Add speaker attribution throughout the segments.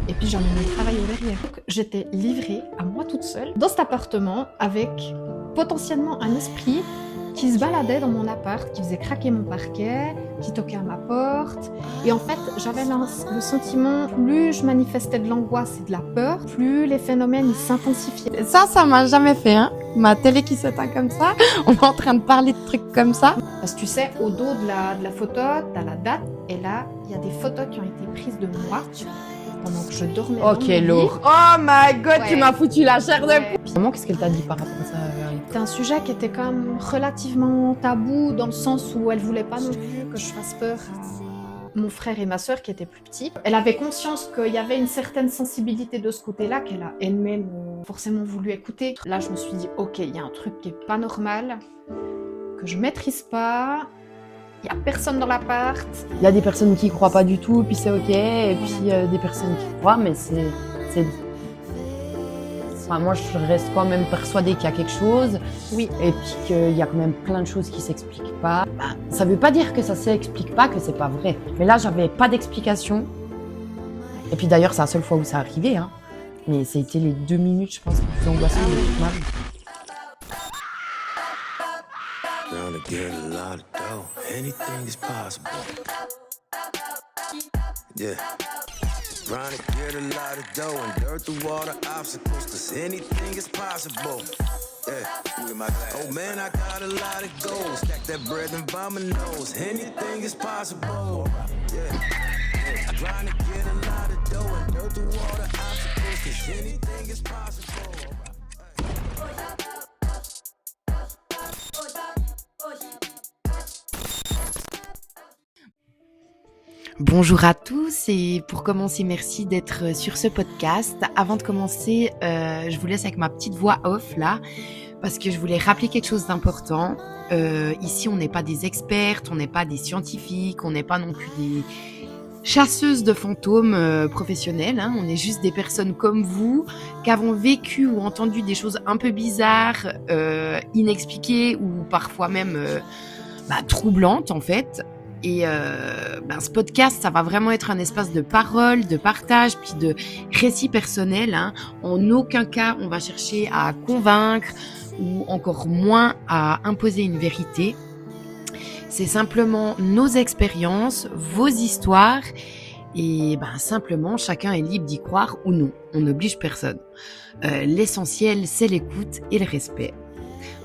Speaker 1: et puis j'emmène mon travail au derrière. Donc j'étais livrée à moi toute seule dans cet appartement avec potentiellement un esprit qui se baladait dans mon appart, qui faisait craquer mon parquet, qui toquait à ma porte. Et en fait, j'avais le sentiment, plus je manifestais de l'angoisse et de la peur, plus les phénomènes ils s'intensifiaient.
Speaker 2: Ça m'a jamais fait, hein. Ma télé qui s'éteint comme ça, on est en train de parler de trucs comme ça.
Speaker 1: Parce que tu sais, au dos de la photo, t'as la date, et là, il y a des photos qui ont été prises de moi pendant que je dormais dans mon lit.
Speaker 2: Lourd. Oh my god,
Speaker 1: Ouais.
Speaker 2: tu m'as foutu la chair de
Speaker 1: Ouais.
Speaker 2: poule. Maman, qu'est-ce qu'elle t'a dit par rapport à ça?
Speaker 1: C'était un sujet qui était quand même relativement tabou, dans le sens où elle voulait pas non plus que je fasse peur à mon frère et ma sœur qui étaient plus petits. Elle avait conscience qu'il y avait une certaine sensibilité de ce côté-là qu'elle a elle-même forcément voulu écouter. Là, je me suis dit, ok, il y a un truc qui est pas normal, que je maîtrise pas. Il y a personne dans l'appart.
Speaker 2: Il y a des personnes qui y croient pas du tout, puis c'est ok, et puis des personnes qui croient, mais c'est... Enfin, moi, je reste quand même persuadée qu'il y a quelque chose.
Speaker 1: Oui.
Speaker 2: Et puis qu'il y a quand même plein de choses qui s'expliquent pas. Ça veut pas dire que ça s'explique pas, que c'est pas vrai. Mais là, j'avais pas d'explication. Et puis d'ailleurs, c'est la seule fois où ça arrivait, hein. Mais ça a été les 2 minutes, je pense, les plus angoissantes de toute ma vie.
Speaker 3: Trying to get a lot of dough. Anything is possible. Yeah. Trying to get a lot of dough and dirt through all the obstacles. Cause anything is possible. Yeah. Oh man, I got a lot of goals. Stack that bread and by my nose. Anything is possible. Yeah. Trying to get a lot of dough and dirt through all the obstacles. Cause anything is possible.
Speaker 2: Bonjour à tous et pour commencer, merci d'être sur ce podcast. Avant de commencer, je vous laisse avec ma petite voix off là parce que je voulais rappeler quelque chose d'important. Ici, on n'est pas des expertes, on n'est pas des scientifiques, on n'est pas non plus des chasseuses de fantômes professionnelles. Hein. On est juste des personnes comme vous qui avons vécu ou entendu des choses un peu bizarres, inexpliquées ou parfois même troublantes en fait. Et ce podcast, ça va vraiment être un espace de parole, de partage, puis de récit personnel. Hein. En aucun cas, on va chercher à convaincre ou encore moins à imposer une vérité. C'est simplement nos expériences, vos histoires et simplement chacun est libre d'y croire ou non. On n'oblige personne. L'essentiel, c'est l'écoute et le respect.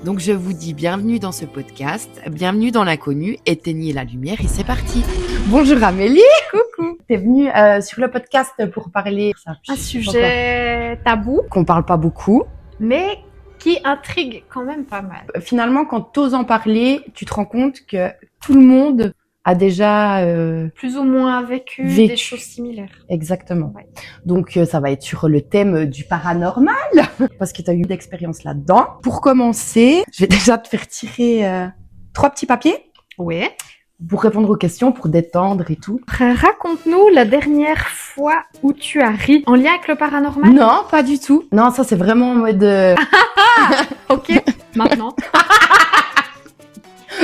Speaker 2: Donc je vous dis bienvenue dans ce podcast, bienvenue dans l'inconnu, éteignez la lumière et c'est parti. Bonjour Amélie.
Speaker 1: Coucou.
Speaker 2: T'es venue sur le podcast pour parler
Speaker 1: Un sujet tabou,
Speaker 2: qu'on parle pas beaucoup.
Speaker 1: mais qui intrigue quand même pas mal.
Speaker 2: Finalement, quand t'oses en parler, tu te rends compte que tout le monde a déjà
Speaker 1: Plus ou moins vécu des choses similaires.
Speaker 2: Exactement.
Speaker 1: Ouais.
Speaker 2: Donc ça va être sur le thème du paranormal parce que tu as eu d'expérience là-dedans. Pour commencer, je vais déjà te faire tirer 3 petits papiers
Speaker 1: Ouais.
Speaker 2: pour répondre aux questions, pour détendre et tout.
Speaker 1: Raconte-nous la dernière fois où tu as ri en lien avec le paranormal.
Speaker 2: Non, pas du tout. Non, ça c'est vraiment en mode
Speaker 1: Ok, maintenant.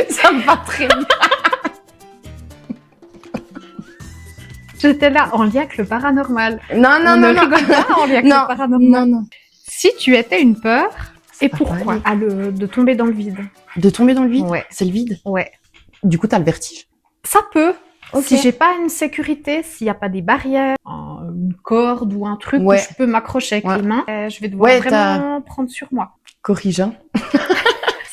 Speaker 2: ça me va très bien.
Speaker 1: J'étais là en lien avec le paranormal.
Speaker 2: Non,
Speaker 1: On ne rigole pas en lien avec
Speaker 2: Non,
Speaker 1: le paranormal.
Speaker 2: non.
Speaker 1: Si tu étais une peur, et
Speaker 2: pas
Speaker 1: pourquoi
Speaker 2: pareil.
Speaker 1: de tomber dans le vide.
Speaker 2: De tomber dans le vide.
Speaker 1: Ouais.
Speaker 2: C'est le vide.
Speaker 1: Ouais.
Speaker 2: Du coup, t'as le vertige.
Speaker 1: Ça peut.
Speaker 2: Ok.
Speaker 1: Si j'ai pas une sécurité, s'il n'y a pas des barrières, une corde ou un truc
Speaker 2: Ouais.
Speaker 1: où je peux m'accrocher avec
Speaker 2: Ouais.
Speaker 1: les mains, je vais devoir
Speaker 2: Ouais,
Speaker 1: vraiment prendre sur moi.
Speaker 2: Corrigeant.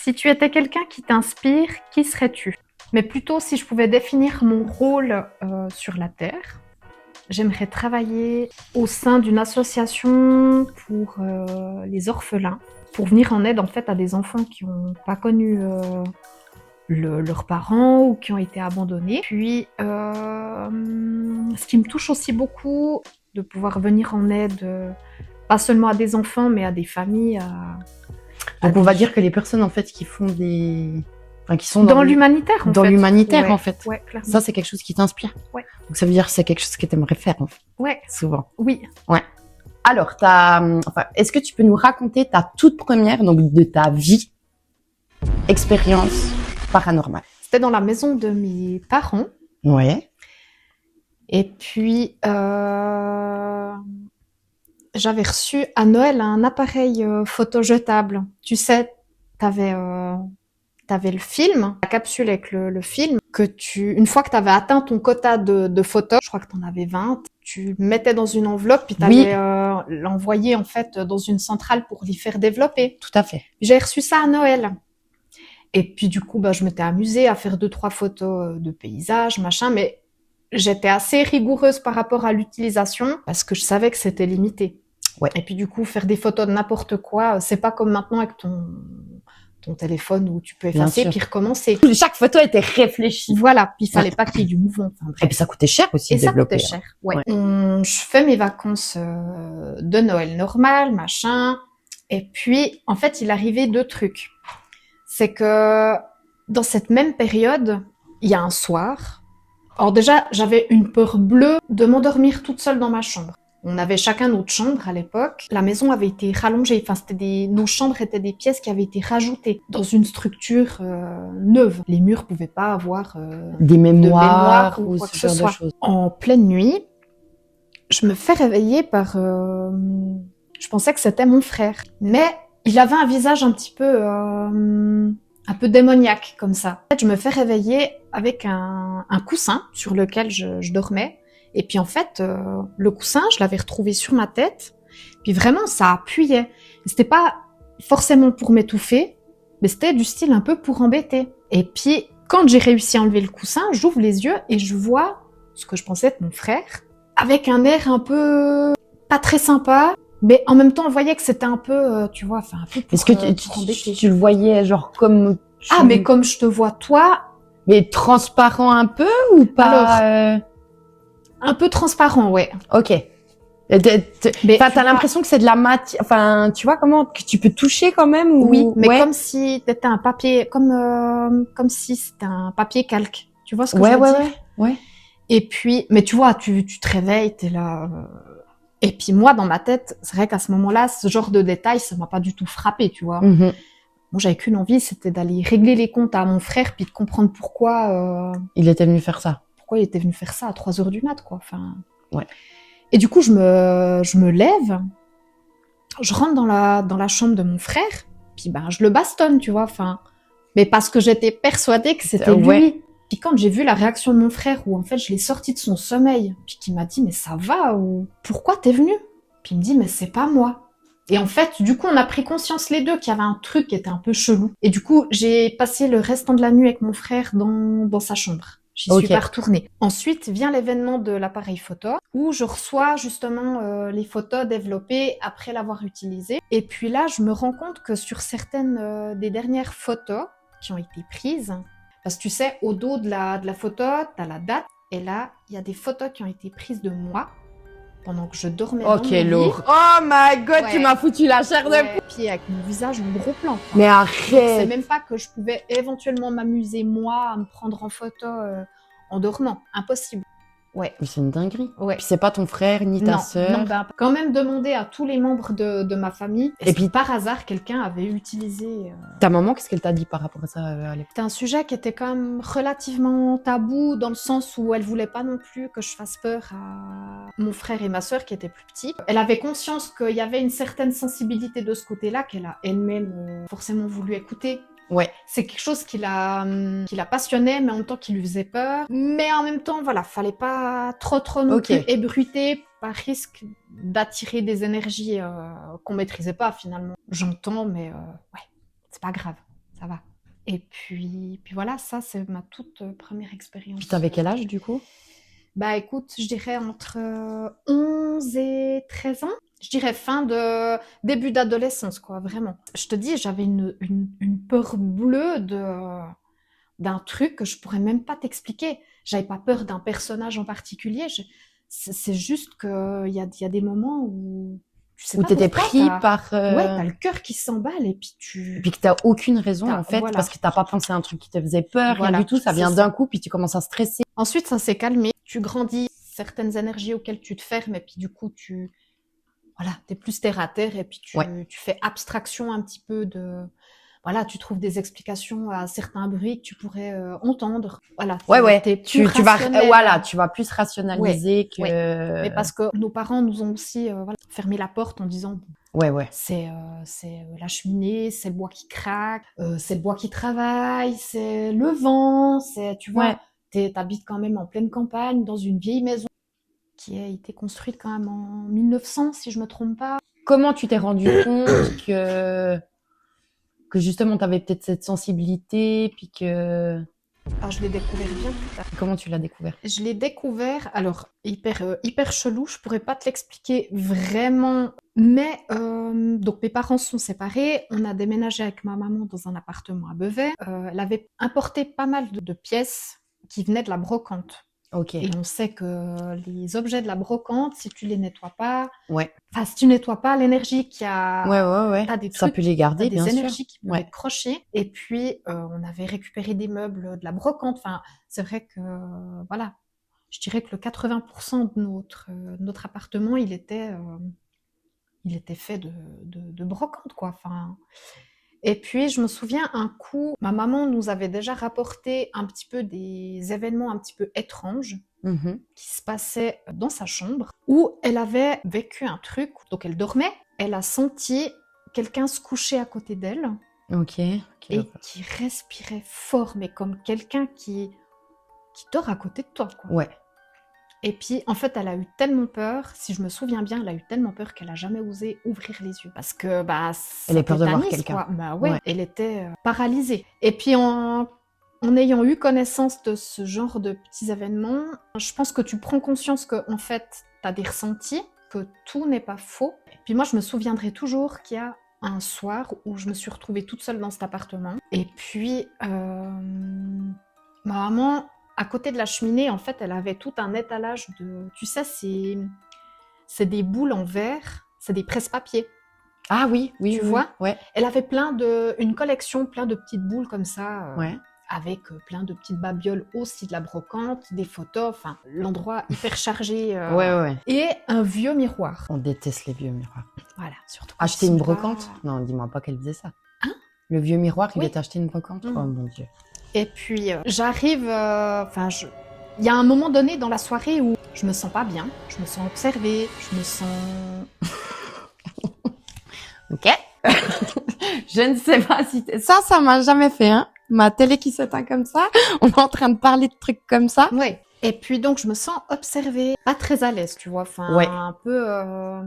Speaker 1: Si tu étais quelqu'un qui t'inspire, qui serais-tu? Mais plutôt, si je pouvais définir mon rôle sur la Terre, j'aimerais travailler au sein d'une association pour les orphelins, pour venir en aide en fait à des enfants qui n'ont pas connu leurs parents ou qui ont été abandonnés. Puis, ce qui me touche aussi beaucoup, de pouvoir venir en aide pas seulement à des enfants, mais à des familles.
Speaker 2: Donc on va dire que les personnes en fait qui font qui sont
Speaker 1: dans l'humanitaire, en
Speaker 2: dans
Speaker 1: fait.
Speaker 2: l'humanitaire
Speaker 1: Ouais,
Speaker 2: en fait.
Speaker 1: Ouais, clairement.
Speaker 2: Ça c'est quelque chose qui t'inspire.
Speaker 1: Ouais.
Speaker 2: Donc ça veut dire que c'est quelque chose que t'aimerais faire en fait,
Speaker 1: Ouais,
Speaker 2: souvent.
Speaker 1: oui.
Speaker 2: Alors est-ce que tu peux nous raconter ta toute première donc de ta vie expérience paranormale?
Speaker 1: C'était dans la maison de mes parents.
Speaker 2: Ouais.
Speaker 1: Et puis, J'avais reçu à Noël un appareil photo jetable. Tu sais, t'avais le film, la capsule avec le film, une fois que t'avais atteint ton quota de photos, je crois que t'en avais 20, tu le mettais dans une enveloppe, puis t'allais l'envoyer en fait dans une centrale pour l'y faire développer.
Speaker 2: Tout à fait.
Speaker 1: J'ai reçu ça à Noël. Et puis du coup, je m'étais amusée à faire 2-3 photos de paysages, machin, mais j'étais assez rigoureuse par rapport à l'utilisation parce que je savais que c'était limité.
Speaker 2: Ouais.
Speaker 1: Et puis du coup, faire des photos de n'importe quoi, c'est pas comme maintenant avec ton téléphone où tu peux effacer puis recommencer.
Speaker 2: Chaque photo était réfléchie.
Speaker 1: Voilà, puis il fallait pas qu'il y ait du mouvement. Enfin, bref.
Speaker 2: Et puis ça coûtait cher aussi
Speaker 1: Et
Speaker 2: de développer.
Speaker 1: Ça coûtait cher, ouais. Je fais mes vacances de Noël normales, machin. Et puis, en fait, il arrivait 2 trucs. C'est que dans cette même période, il y a un soir. Alors déjà, j'avais une peur bleue de m'endormir toute seule dans ma chambre. On avait chacun notre chambre à l'époque. La maison avait été rallongée. Enfin, nos chambres étaient des pièces qui avaient été rajoutées dans une structure neuve. Les murs pouvaient pas avoir
Speaker 2: des mémoires
Speaker 1: ou quoi
Speaker 2: ce
Speaker 1: que ce
Speaker 2: genre
Speaker 1: soit.
Speaker 2: De choses.
Speaker 1: En pleine nuit, je me fais réveiller par... je pensais que c'était mon frère. Mais il avait un visage un petit peu démoniaque, comme ça. En fait, je me fais réveiller avec un coussin sur lequel je dormais. Et puis en fait, le coussin, je l'avais retrouvé sur ma tête. Puis vraiment, ça appuyait. C'était pas forcément pour m'étouffer, mais c'était du style un peu pour embêter. Et puis, quand j'ai réussi à enlever le coussin, j'ouvre les yeux et je vois ce que je pensais être mon frère, avec un air un peu pas très sympa, mais en même temps, on voyait que c'était un peu, tu vois, enfin un peu pour,
Speaker 2: est-ce que
Speaker 1: pour embêter.
Speaker 2: tu le voyais genre comme...
Speaker 1: Mais comme je te vois toi...
Speaker 2: Mais transparent un peu ou pas?
Speaker 1: Alors, un peu transparent, ouais.
Speaker 2: Ok. Mais t'as l'impression que c'est de la matière, enfin, tu vois comment, que tu peux toucher quand même ou...
Speaker 1: Oui, mais comme si t'étais un papier, comme si c'était un papier calque. Tu vois ce que je veux dire?
Speaker 2: Ouais.
Speaker 1: Et puis, mais tu vois, tu te réveilles, t'es là. Et puis moi, dans ma tête, c'est vrai qu'à ce moment-là, ce genre de détails, ça m'a pas du tout frappé, tu vois.
Speaker 2: Mm-hmm.
Speaker 1: Moi, j'avais qu'une envie, c'était d'aller régler les comptes à mon frère, puis de comprendre pourquoi.
Speaker 2: Il était venu faire ça.
Speaker 1: Pourquoi il était venu faire ça à 3h du mat, quoi. Enfin.
Speaker 2: Ouais.
Speaker 1: Et du coup, je me lève, je rentre dans la chambre de mon frère, puis je le bastonne, tu vois. Enfin, mais parce que j'étais persuadée que c'était lui. Puis quand j'ai vu la réaction de mon frère, où en fait je l'ai sorti de son sommeil, puis qu'il m'a dit mais ça va ou pourquoi t'es venu? Puis il me dit mais c'est pas moi. Et en fait, du coup, on a pris conscience les deux qu'il y avait un truc qui était un peu chelou. Et du coup, j'ai passé le restant de la nuit avec mon frère dans sa chambre. J'y suis pas retournée. Ensuite vient l'événement de l'appareil photo, où je reçois justement les photos développées après l'avoir utilisé. Et puis là, je me rends compte que sur certaines des dernières photos qui ont été prises, parce que tu sais, au dos de la photo, t'as la date, et là, il y a des photos qui ont été prises de moi pendant que je dormais dans mon lit.
Speaker 2: Lourd. Oh my god, tu m'as foutu la chair de poule.
Speaker 1: Puis avec mon visage en gros plan. Quoi.
Speaker 2: Mais arrête.
Speaker 1: C'est même pas que je pouvais éventuellement m'amuser moi à me prendre en photo en dormant. Impossible. Ouais.
Speaker 2: Mais c'est une dinguerie.
Speaker 1: Ouais.
Speaker 2: Puis c'est pas ton frère ni ta sœur.
Speaker 1: Non, quand même demander à tous les membres de ma famille. Et puis par hasard, quelqu'un avait utilisé.
Speaker 2: Ta maman, qu'est-ce qu'elle t'a dit par rapport à ça à l'époque?
Speaker 1: C'était un sujet qui était quand même relativement tabou dans le sens où elle voulait pas non plus que je fasse peur à mon frère et ma sœur qui étaient plus petits. Elle avait conscience qu'il y avait une certaine sensibilité de ce côté-là qu'elle a elle-même forcément voulu écouter.
Speaker 2: Ouais.
Speaker 1: C'est quelque chose qui la passionnait, mais en même temps qui lui faisait peur. Mais en même temps, voilà, fallait pas trop non plus ébruiter par risque d'attirer des énergies qu'on maîtrisait pas finalement. J'entends, mais ouais, c'est pas grave, ça va. Et puis voilà, ça c'est ma toute première expérience.
Speaker 2: Puis t'avais quel âge du coup?
Speaker 1: Écoute, je dirais entre 11 et 13 ans. Je dirais début d'adolescence, quoi, vraiment. Je te dis, j'avais une peur bleue d'un truc que je pourrais même pas t'expliquer. J'avais pas peur d'un personnage en particulier. C'est juste qu'il y a des moments où tu sais pas
Speaker 2: t'étais
Speaker 1: pourquoi,
Speaker 2: pris par...
Speaker 1: Ouais, t'as le cœur qui s'emballe et puis
Speaker 2: Et puis que t'as aucune raison en fait, parce que t'as pas pensé à un truc qui te faisait peur, rien du tout, ça vient d'un coup, puis tu commences à stresser.
Speaker 1: Ensuite, ça s'est calmé. Tu grandis, certaines énergies auxquelles tu te fermes, et puis du coup, t'es plus terre à terre, et puis tu fais abstraction un petit peu voilà, tu trouves des explications à certains bruits que tu pourrais entendre. Voilà,
Speaker 2: Ouais.
Speaker 1: t'es plus
Speaker 2: Tu vas,
Speaker 1: rationnel.
Speaker 2: voilà, tu vas plus rationaliser que.
Speaker 1: Mais parce que nos parents nous ont aussi voilà, fermé la porte en disant
Speaker 2: Ouais.
Speaker 1: c'est la cheminée, c'est le bois qui craque, c'est le bois qui travaille, c'est le vent, c'est tu vois, t'habites quand même en pleine campagne dans une vieille maison qui a été construite quand même en 1900 si je me trompe pas.
Speaker 2: Comment tu t'es rendu compte que justement t'avais peut-être cette sensibilité, puis que.
Speaker 1: Alors je l'ai découvert bien plus tard.
Speaker 2: Comment tu l'as découvert?
Speaker 1: Je l'ai découvert, alors hyper chelou, je pourrais pas te l'expliquer vraiment, mais donc mes parents se sont séparés, on a déménagé avec ma maman dans un appartement à Beauvais. Elle avait importé pas mal de pièces qui venaient de la brocante.
Speaker 2: Ok.
Speaker 1: Et on sait que les objets de la brocante, si tu les nettoies pas,
Speaker 2: Ouais.
Speaker 1: enfin si tu nettoies pas l'énergie qu'il y a,
Speaker 2: Ouais.
Speaker 1: t'as des
Speaker 2: Ça
Speaker 1: trucs,
Speaker 2: peut les garder,
Speaker 1: des
Speaker 2: bien sûr.
Speaker 1: énergies qui peuvent être crochées. Et puis on avait récupéré des meubles de la brocante. Enfin, c'est vrai que voilà, je dirais que le 80% de notre appartement, il était fait de brocante, quoi. Enfin. Et puis, je me souviens, un coup, ma maman nous avait déjà rapporté un petit peu des événements un petit peu étranges qui se passaient dans sa chambre, où elle avait vécu un truc, donc elle dormait, elle a senti quelqu'un se coucher à côté d'elle,
Speaker 2: Ok.
Speaker 1: et qui respirait fort, mais comme quelqu'un qui dort à côté de toi, quoi.
Speaker 2: Ouais.
Speaker 1: Et puis, en fait, elle a eu tellement peur, si je me souviens bien, elle a eu tellement peur qu'elle a jamais osé ouvrir les yeux. Parce que,
Speaker 2: Elle a peur de voir
Speaker 1: tétanise,
Speaker 2: quelqu'un.
Speaker 1: quoi. Bah ouais, elle était paralysée. Et puis, en ayant eu connaissance de ce genre de petits événements, je pense que tu prends conscience que, en fait, t'as des ressentis, que tout n'est pas faux. Puis moi, je me souviendrai toujours qu'il y a un soir où je me suis retrouvée toute seule dans cet appartement. Et puis, ma maman, à côté de la cheminée, en fait, elle avait tout un étalage de... Tu sais, c'est des boules en verre, c'est des presse-papiers.
Speaker 2: Ah oui.
Speaker 1: Tu vois ?
Speaker 2: Ouais.
Speaker 1: Elle avait une collection, plein de petites boules comme ça, avec plein de petites babioles aussi de la brocante, des photos, enfin, l'endroit hyper chargé.
Speaker 2: Ouais.
Speaker 1: Et un vieux miroir.
Speaker 2: On déteste les vieux miroirs.
Speaker 1: Voilà, surtout.
Speaker 2: Acheter une brocante? Non, dis-moi pas qu'elle faisait ça.
Speaker 1: Hein?
Speaker 2: Le vieux miroir, il est acheté une brocante? Oh mon Dieu.
Speaker 1: Et puis, j'arrive, il y a un moment donné dans la soirée où je me sens pas bien, je me sens observée, je me sens...
Speaker 2: Ok. Je ne sais pas si... Ça m'a jamais fait, hein. Ma télé qui s'éteint comme ça, on est en train de parler de trucs comme ça.
Speaker 1: Ouais. Et puis donc, je me sens observée, pas très à l'aise, tu vois, enfin, un peu,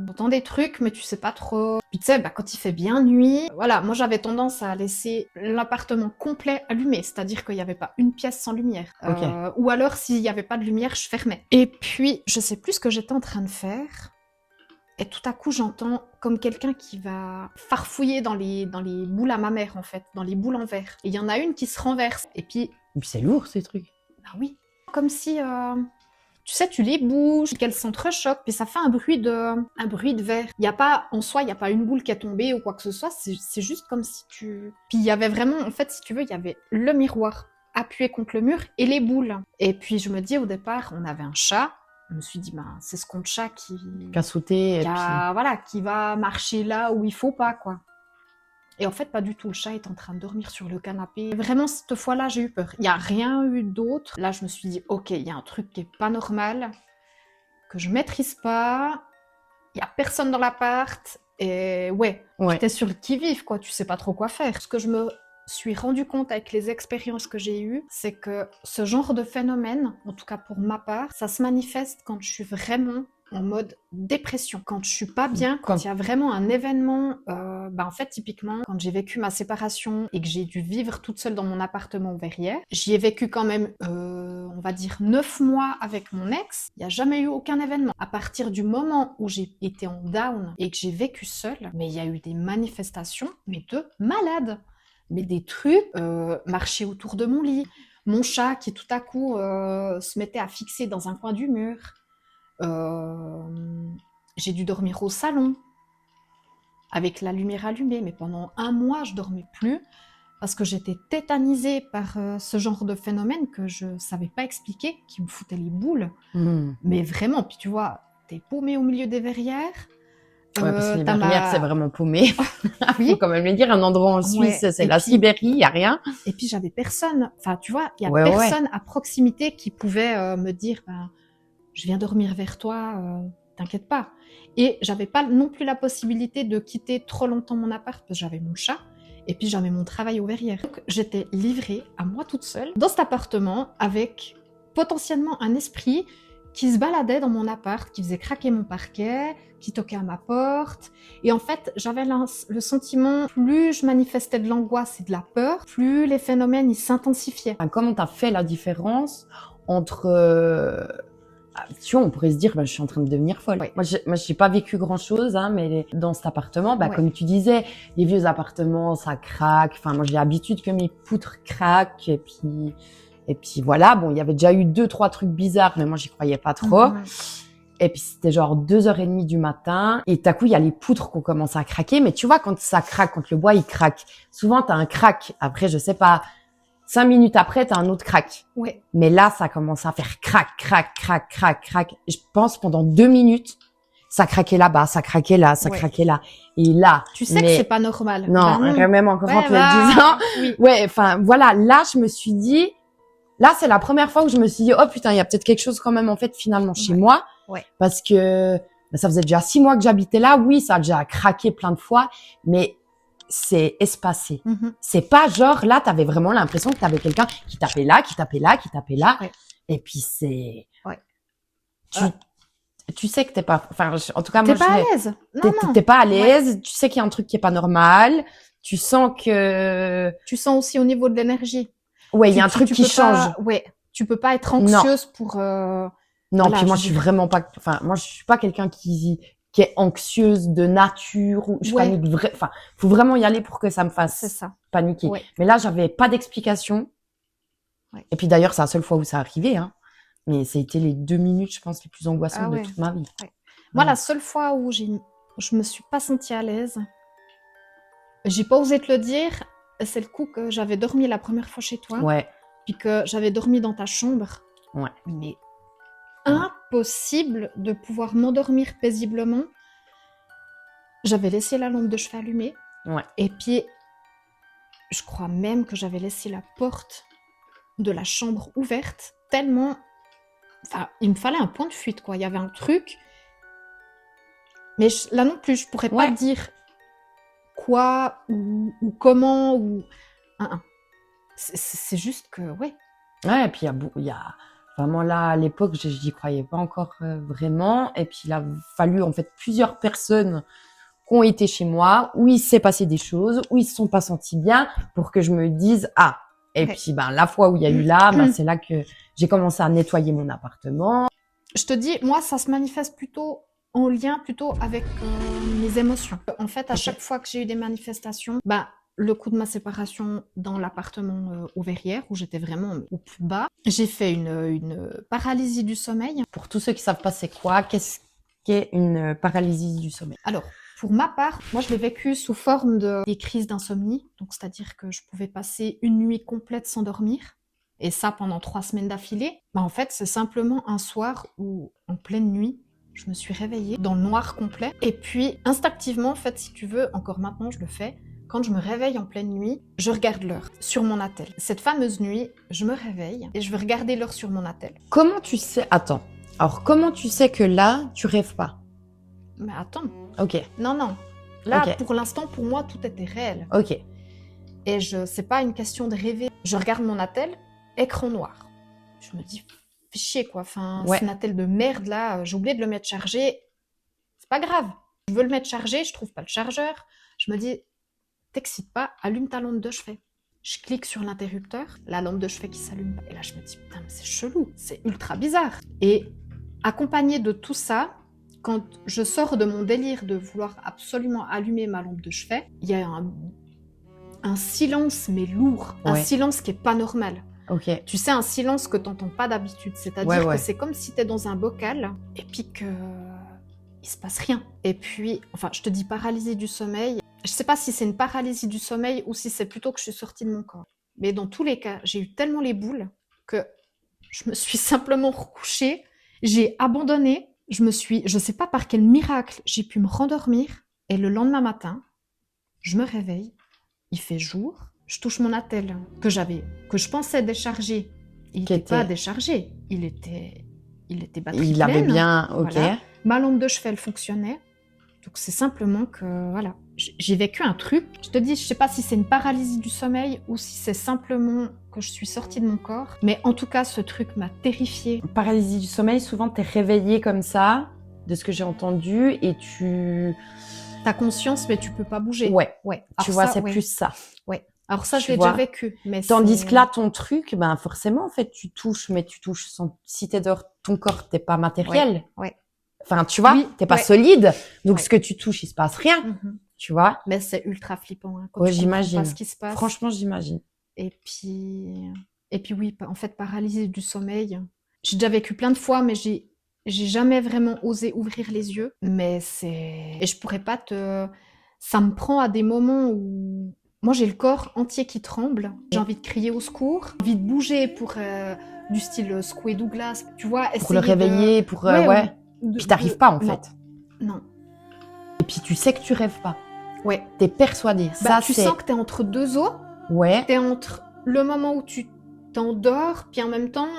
Speaker 1: t'entends des trucs, mais tu sais pas trop. Puis tu sais, quand il fait bien nuit, voilà, moi j'avais tendance à laisser l'appartement complet allumé, c'est-à-dire qu'il n'y avait pas une pièce sans lumière. Ou alors, s'il n'y avait pas de lumière, je fermais. Et puis, je sais plus ce que j'étais en train de faire, et tout à coup, j'entends comme quelqu'un qui va farfouiller dans les boules à ma mère, en fait, dans les boules en verre. Et il y en a une qui se renverse, et puis...
Speaker 2: C'est lourd, ces trucs.
Speaker 1: Bah oui. Comme si, tu sais, tu les bouges, qu'elles s'entrechoquent, puis ça fait un bruit de verre. Il y a pas, en soi, il y a pas une boule qui est tombée ou quoi que ce soit, c'est juste comme si tu... Puis il y avait vraiment, en fait, si tu veux, il y avait le miroir appuyé contre le mur et les boules. Et puis je me dis, au départ, on avait un chat. Je me suis dit, c'est ce compte chat qui
Speaker 2: a sauté,
Speaker 1: voilà, qui va marcher là où il faut pas, quoi. Et en fait, pas du tout. Le chat est en train de dormir sur le canapé. Vraiment, cette fois-là, j'ai eu peur. Il n'y a rien eu d'autre. Là, je me suis dit, ok, il y a un truc qui est pas normal, que je maîtrise pas. Il y a personne dans l'appart. Et j'étais sur le qui-vive, quoi. Tu sais pas trop quoi faire. Ce que je me suis rendu compte avec les expériences que j'ai eues, c'est que ce genre de phénomène, en tout cas pour ma part, ça se manifeste quand je suis vraiment en mode dépression, quand je suis pas bien, quand il y a vraiment un événement, en fait typiquement quand j'ai vécu ma séparation et que j'ai dû vivre toute seule dans mon appartement au Verrières, j'y ai vécu quand même, on va dire 9 mois avec mon ex, il n'y a jamais eu aucun événement. À partir du moment où j'ai été en down et que j'ai vécu seule, mais il y a eu des manifestations, mais de malades, mais des trucs, marcher autour de mon lit, mon chat qui tout à coup se mettait à fixer dans un coin du mur. J'ai dû dormir au salon avec la lumière allumée, mais pendant 1 mois je dormais plus parce que j'étais tétanisée par ce genre de phénomène que je savais pas expliquer, qui me foutait les boules. Mais vraiment, puis tu vois, t'es paumée au milieu des verrières,
Speaker 2: Ouais, parce que les
Speaker 1: t'as
Speaker 2: verrières,
Speaker 1: ma-
Speaker 2: c'est vraiment paumé.
Speaker 1: Oui.
Speaker 2: Faut quand même le dire, un endroit en Suisse,
Speaker 1: Ouais.
Speaker 2: c'est
Speaker 1: Et
Speaker 2: la
Speaker 1: puis-
Speaker 2: Sibérie, il y a rien.
Speaker 1: Et puis j'avais personne. Enfin, tu vois, il y a
Speaker 2: Ouais.
Speaker 1: personne à proximité qui pouvait me dire, ben, je viens dormir vers toi, t'inquiète pas. Et j'avais pas non plus la possibilité de quitter trop longtemps mon appart parce que j'avais mon chat et puis j'avais mon travail aux verrières. Donc j'étais livrée à moi toute seule dans cet appartement avec potentiellement un esprit qui se baladait dans mon appart, qui faisait craquer mon parquet, qui toquait à ma porte. Et en fait, j'avais le sentiment, plus je manifestais de l'angoisse et de la peur, plus les phénomènes ils s'intensifiaient.
Speaker 2: Enfin, comment t'as fait la différence entre... tu vois, on pourrait se dire, je suis en train de devenir folle.
Speaker 1: Ouais.
Speaker 2: Moi, j'ai pas vécu grand-chose, hein, mais dans cet appartement,
Speaker 1: Ouais.
Speaker 2: comme tu disais, les vieux appartements, ça craque. Enfin, moi, j'ai l'habitude que mes poutres craquent. Et puis voilà, bon, il y avait déjà eu 2-3 trucs bizarres, mais moi, j'y croyais pas trop.
Speaker 1: Mhm.
Speaker 2: Et puis, c'était genre 2h30 du matin. Et tout à coup, il y a les poutres qui ont commencé à craquer. Mais tu vois, quand ça craque, quand le bois, il craque, souvent, t'as un crack. Après, je sais pas, 5 minutes après, t'as un autre crack.
Speaker 1: Ouais.
Speaker 2: Mais là, ça commence à faire crac, crac, crac, crac, crac. Je pense pendant 2 minutes, ça craquait là-bas, ça craquait là, ça
Speaker 1: Ouais.
Speaker 2: craquait là. Et là,
Speaker 1: Tu sais que c'est pas normal.
Speaker 2: non,
Speaker 1: Bah
Speaker 2: même encore en
Speaker 1: Ouais,
Speaker 2: te le disant.
Speaker 1: oui.
Speaker 2: Ouais, enfin, voilà, là, je me suis dit, là, c'est la première fois que je me suis dit, oh putain, il y a peut-être quelque chose quand même, en fait, finalement, chez
Speaker 1: Ouais.
Speaker 2: moi.
Speaker 1: Ouais.
Speaker 2: Parce que ça faisait déjà 6 mois que j'habitais là. Oui, ça a déjà craqué plein de fois, mais c'est espacé.
Speaker 1: Mhm.
Speaker 2: C'est pas genre, là, t'avais vraiment l'impression que t'avais quelqu'un qui tapait là, qui tapait là, qui tapait là.
Speaker 1: Ouais.
Speaker 2: Et puis c'est...
Speaker 1: Ouais.
Speaker 2: Tu sais que t'es pas... Enfin, en tout cas,
Speaker 1: T'es
Speaker 2: moi,
Speaker 1: pas à l'aise. Non.
Speaker 2: t'es pas à l'aise. Tu sais qu'il y a un truc qui est pas normal. Tu sens que...
Speaker 1: Tu sens aussi au niveau de l'énergie.
Speaker 2: Ouais, il y a un truc
Speaker 1: tu
Speaker 2: qui
Speaker 1: peux
Speaker 2: change.
Speaker 1: pas- Ouais. Tu peux pas être anxieuse pour.
Speaker 2: Non,
Speaker 1: Voilà,
Speaker 2: puis moi,
Speaker 1: je
Speaker 2: je suis
Speaker 1: veux dire.
Speaker 2: vraiment pas... Enfin, moi, je suis pas quelqu'un qui est anxieuse de nature ou je
Speaker 1: Ouais.
Speaker 2: panique enfin, faut vraiment y aller pour que ça me
Speaker 1: C'est
Speaker 2: fasse
Speaker 1: ça.
Speaker 2: paniquer.
Speaker 1: Ouais.
Speaker 2: Mais là, j'avais pas d'explication.
Speaker 1: Ouais.
Speaker 2: Et puis d'ailleurs, c'est la seule fois où ça arrivait, hein. Mais ça a été les 2 minutes, je pense, les plus angoissantes
Speaker 1: Ah ouais.
Speaker 2: de toute ma vie.
Speaker 1: Moi,
Speaker 2: Ouais.
Speaker 1: la seule fois où je me suis pas sentie à l'aise, j'ai pas osé te le dire, c'est le coup que j'avais dormi la première fois chez toi,
Speaker 2: Ouais.
Speaker 1: puis que j'avais dormi dans ta chambre.
Speaker 2: Ouais.
Speaker 1: Mais impossible de pouvoir m'endormir paisiblement. J'avais laissé la lampe de chevet allumée.
Speaker 2: Ouais.
Speaker 1: Et puis, je crois même que j'avais laissé la porte de la chambre ouverte, tellement... Enfin, il me fallait un point de fuite, quoi. Il y avait un truc... Mais là non plus, je pourrais pas
Speaker 2: Ouais.
Speaker 1: dire quoi ou comment ou... C'est juste que, ouais.
Speaker 2: Ouais, et puis il y a vraiment là, à l'époque, j'y croyais pas encore vraiment. Et puis il a fallu en fait plusieurs personnes qui ont été chez moi, où il s'est passé des choses, où ils se sont pas sentis bien, pour que je me dise, ah. Et
Speaker 1: Ouais.
Speaker 2: puis, la fois où il y a eu là, c'est là que j'ai commencé à nettoyer mon appartement.
Speaker 1: Je te dis, moi, ça se manifeste plutôt en lien plutôt avec mes émotions. En fait, à
Speaker 2: Ok.
Speaker 1: chaque fois que j'ai eu des manifestations, le coup de ma séparation dans l'appartement aux Verrières, où j'étais vraiment au plus bas, j'ai fait une paralysie du sommeil.
Speaker 2: Pour tous ceux qui savent pas c'est quoi, qu'est-ce qu'est une paralysie du sommeil?
Speaker 1: Alors, pour ma part, moi, je l'ai vécu sous forme des crises d'insomnie. Donc, c'est-à-dire que je pouvais passer une nuit complète sans dormir. Et ça pendant 3 semaines d'affilée. En fait, c'est simplement un soir où, en pleine nuit, je me suis réveillée dans le noir complet. Et puis, instinctivement, en fait, si tu veux, encore maintenant, je le fais. Quand je me réveille en pleine nuit, je regarde l'heure sur mon attel. Cette fameuse nuit, je me réveille et je vais regarder l'heure sur mon attel.
Speaker 2: Comment tu sais... Attends. Alors, comment tu sais que là, tu rêves pas?
Speaker 1: Mais attends,
Speaker 2: Ok,
Speaker 1: non. Là,
Speaker 2: Ok.
Speaker 1: pour l'instant, pour moi, tout était réel.
Speaker 2: ok.
Speaker 1: Et c'est pas une question de rêver. Je regarde mon attel, écran noir. Je me dis, fais chier quoi. Enfin,
Speaker 2: Ouais.
Speaker 1: c'est un attel de merde là. J'ai oublié de le mettre chargé. C'est pas grave. Je veux le mettre chargé, je trouve pas le chargeur. Je me dis, t'excite pas, allume ta lampe de chevet. Je clique sur l'interrupteur, la lampe de chevet qui s'allume pas. Et là, je me dis, putain, mais c'est chelou, c'est ultra bizarre. Et accompagné de tout ça, quand je sors de mon délire de vouloir absolument allumer ma lampe de chevet, il y a un silence, mais lourd. Un
Speaker 2: Ouais.
Speaker 1: silence qui est pas normal.
Speaker 2: Ok.
Speaker 1: Tu sais, un silence que t'entends pas d'habitude. C'est-à-dire
Speaker 2: Ouais.
Speaker 1: que c'est comme si t'es dans un bocal et puis que il se passe rien. Et puis, enfin, je te dis paralysie du sommeil. Je sais pas si c'est une paralysie du sommeil ou si c'est plutôt que je suis sortie de mon corps. Mais dans tous les cas, j'ai eu tellement les boules que je me suis simplement recouchée, j'ai abandonné je sais pas par quel miracle, j'ai pu me rendormir et le lendemain matin, je me réveille, il fait jour, je touche mon attel que je pensais décharger. Il
Speaker 2: Qui
Speaker 1: n'était pas
Speaker 2: était-
Speaker 1: déchargé, il était batterie
Speaker 2: Il avait
Speaker 1: pleine.
Speaker 2: bien, ok.
Speaker 1: Voilà. Ma lampe de chevet, elle fonctionnait. Donc c'est simplement que, voilà, j'ai vécu un truc. Je te dis, je sais pas si c'est une paralysie du sommeil ou si c'est simplement que je suis sortie de mon corps. Mais en tout cas, ce truc m'a terrifiée.
Speaker 2: Paralysie du sommeil, souvent t'es réveillé comme ça, de ce que j'ai entendu, et tu...
Speaker 1: T'as conscience, mais tu peux pas bouger.
Speaker 2: Ouais,
Speaker 1: Ouais.
Speaker 2: tu
Speaker 1: Alors
Speaker 2: vois,
Speaker 1: ça,
Speaker 2: c'est
Speaker 1: ouais.
Speaker 2: plus ça.
Speaker 1: Ouais. Alors ça, je
Speaker 2: Tu
Speaker 1: l'ai
Speaker 2: vois.
Speaker 1: déjà vécu. Mais
Speaker 2: Tandis
Speaker 1: c'est-
Speaker 2: que là, ton truc, ben forcément, en fait, tu touches, mais tu touches sans... Si t'es dehors, ton corps, t'es pas matériel.
Speaker 1: Ouais.
Speaker 2: Enfin, tu vois,
Speaker 1: Oui,
Speaker 2: t'es pas
Speaker 1: ouais.
Speaker 2: solide. Donc,
Speaker 1: Ouais.
Speaker 2: ce que tu touches, il se passe rien.
Speaker 1: Mhm.
Speaker 2: Tu vois.
Speaker 1: Mais c'est ultra flippant. Hein, quand
Speaker 2: Ouais,
Speaker 1: tu comprends
Speaker 2: j'imagine.
Speaker 1: pas ce qui se passe.
Speaker 2: Franchement, j'imagine.
Speaker 1: Et puis oui, en fait, paralysie du sommeil. J'ai déjà vécu plein de fois, mais j'ai jamais vraiment osé ouvrir les yeux. Mais c'est... Et je pourrais pas te... Ça me prend à des moments où... Moi, j'ai le corps entier qui tremble. J'ai envie de crier au secours. J'ai envie de bouger pour du style secouer Douglas. Tu vois,
Speaker 2: Pour le
Speaker 1: essayer de...
Speaker 2: réveiller, pour...
Speaker 1: Ouais,
Speaker 2: ouais. Puis t'arrives pas, en
Speaker 1: non,
Speaker 2: fait.
Speaker 1: Non.
Speaker 2: Et puis, tu sais que tu rêves pas.
Speaker 1: Ouais.
Speaker 2: T'es persuadé.
Speaker 1: Bah,
Speaker 2: Ça,
Speaker 1: tu
Speaker 2: c'est...
Speaker 1: sens que t'es entre deux eaux.
Speaker 2: Ouais.
Speaker 1: T'es entre le moment où tu t'endors, puis en même temps,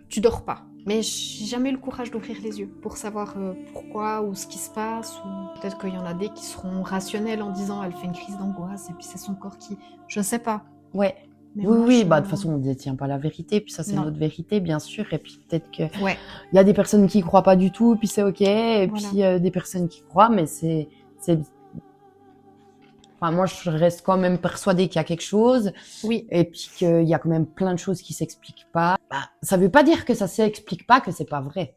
Speaker 1: tu dors pas. Mais j'ai jamais eu le courage d'ouvrir les yeux pour savoir pourquoi ou ce qui se passe. Ou peut-être qu'il y en a des qui seront rationnels en disant elle fait une crise d'angoisse et puis c'est son corps qui... Je sais pas.
Speaker 2: Ouais.
Speaker 1: Mais
Speaker 2: Oui,
Speaker 1: moi,
Speaker 2: oui,
Speaker 1: je-
Speaker 2: bah de toute façon, on ne détient pas la vérité, puis ça, c'est
Speaker 1: Non.
Speaker 2: notre vérité, bien sûr. Et puis peut-être que
Speaker 1: Ouais.
Speaker 2: il y a des personnes qui y croient pas du tout, puis c'est ok. Et
Speaker 1: Voilà.
Speaker 2: puis des personnes qui croient, mais c'est... Enfin, moi, je reste quand même persuadée qu'il y a quelque chose,
Speaker 1: Oui.
Speaker 2: et puis qu'il y a quand même plein de choses qui s'expliquent pas. Bah, ça veut pas dire que ça s'explique pas, que c'est pas vrai.